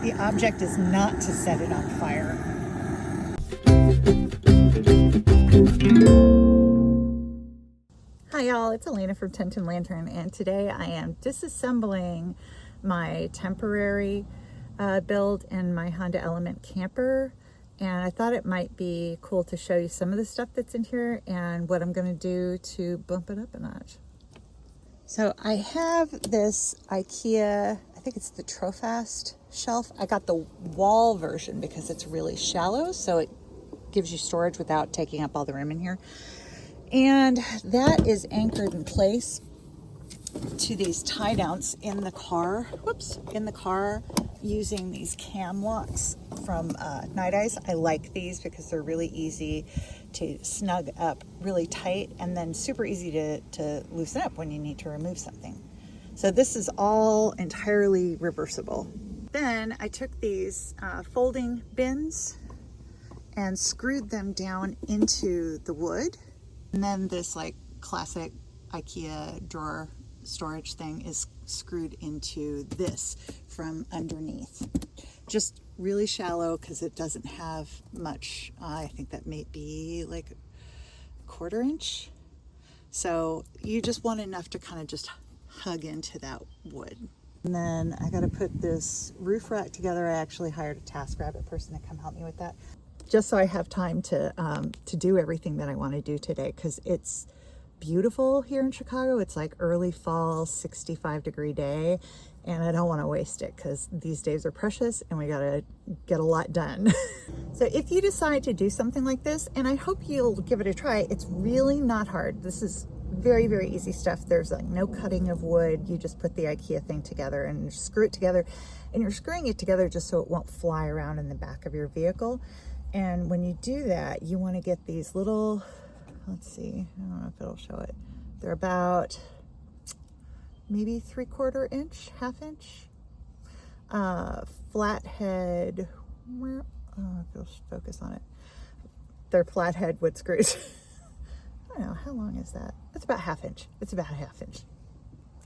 The object is not to set it on fire. Hi y'all, it's Elena from 10 Lantern, and today I am disassembling my temporary build in my Honda Element camper, and I thought it might be cool to show you some of the stuff that's in here and what I'm going to do to bump it up a notch. So I have this IKEA, I think it's the Trofast shelf. I got the wall version because it's really shallow, so it gives you storage without taking up all the room in here. And that is anchored in place to these tie downs in the car, using these cam locks from Night Eyes. I like these because they're really easy to snug up really tight and then super easy to loosen up when you need to remove something. So this is all entirely reversible. Then I took these folding bins and screwed them down into the wood. And then this like classic IKEA drawer storage thing is screwed into this from underneath. Just really shallow because it doesn't have much. I think that may be like a 1/4 inch. So you just want enough to kind of just hug into that wood. And then I got to put this roof rack together. I actually hired a TaskRabbit person to come help me with that, just so I have time to do everything that I want to do today, because it's beautiful here in Chicago. It's like early fall, 65-degree day, and I don't want to waste it because these days are precious and we got to get a lot done. So if you decide to do something like this, and I hope you'll give it a try, it's really not hard. This is very, very easy stuff. There's like no cutting of wood. You just put the IKEA thing together and screw it together, and you're screwing it together just so it won't fly around in the back of your vehicle. And when you do that, you want to get these little, let's see, I don't know if it'll show it. They're about maybe 3/4 inch, 1/2 inch, flathead, I don't know if it'll focus on it. They're flathead wood screws. I don't know, how long is that? It's about 1/2 inch. It's about 1/2 inch.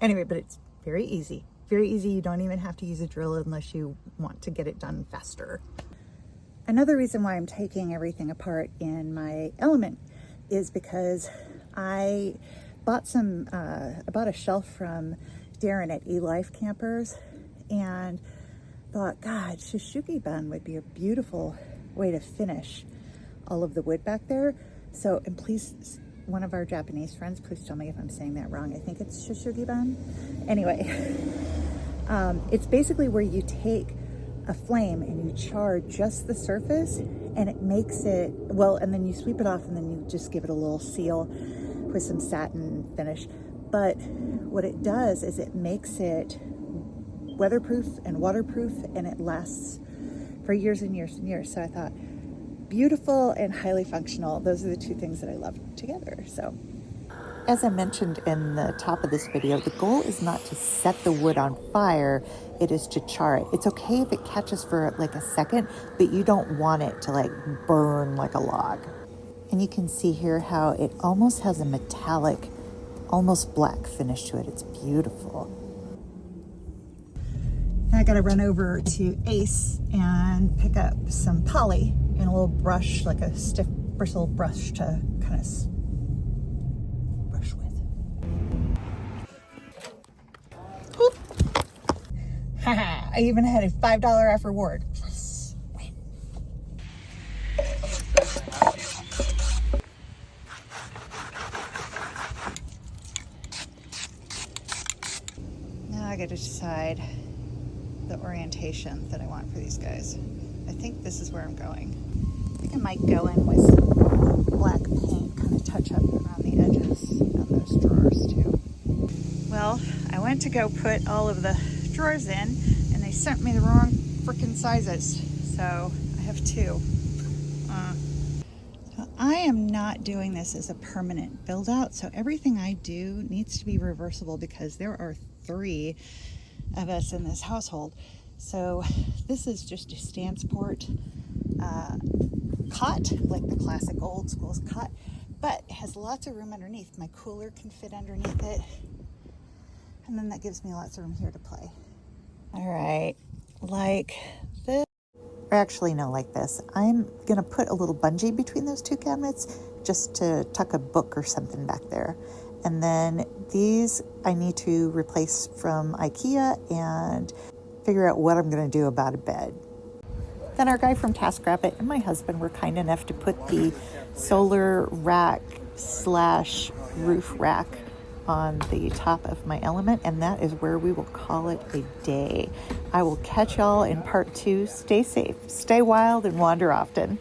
Anyway, but it's very easy. Very easy. You don't even have to use a drill unless you want to get it done faster. Another reason why I'm taking everything apart in my Element is because I bought a shelf from Darren at eLife Campers and thought, God, Sugi bun would be a beautiful way to finish all of the wood back there. So, and please, one of our Japanese friends, please tell me if I'm saying that wrong. I think it's Sugi bun. Anyway, it's basically where you take a flame and you char just the surface, and it makes it, well, and then you sweep it off and then you just give it a little seal with some satin finish. But what it does is it makes it weatherproof and waterproof, and it lasts for years and years and years. So I thought, beautiful and highly functional. Those are the two things that I love together. So, as I mentioned in the top of this video, the goal is not to set the wood on fire, it is to char it. It's okay if it catches for like a second, but you don't want it to like burn like a log. And you can see here how it almost has a metallic, almost black finish to it. It's beautiful. Now I gotta run over to Ace and pick up some poly and a little brush, like a stiff bristle brush to kind of brush with. Whoop. Haha, I even had a $5 off reward. Yes, win. Now I gotta decide the orientation that I want for these guys. I think this is where I'm going. I think I might go in with some black paint, kind of touch up around the edges and those drawers too. Well, I went to go put all of the drawers in and they sent me the wrong freaking sizes. So I have two. So I am not doing this as a permanent build out. So everything I do needs to be reversible because there are 3 of us in this household. So this is just a Stansport cot, like the classic old school cot, but it has lots of room underneath. My cooler can fit underneath it, and then that gives me lots of room here to play. All right, like this. Or actually, no, like this. I'm going to put a little bungee between those two cabinets just to tuck a book or something back there. And then these I need to replace from IKEA and figure out what I'm going to do about a bed. Then our guy from TaskRabbit and my husband were kind enough to put the solar rack / roof rack on the top of my element, and that is where we will call it a day. I will catch y'all in part 2. Stay safe, stay wild, and wander often.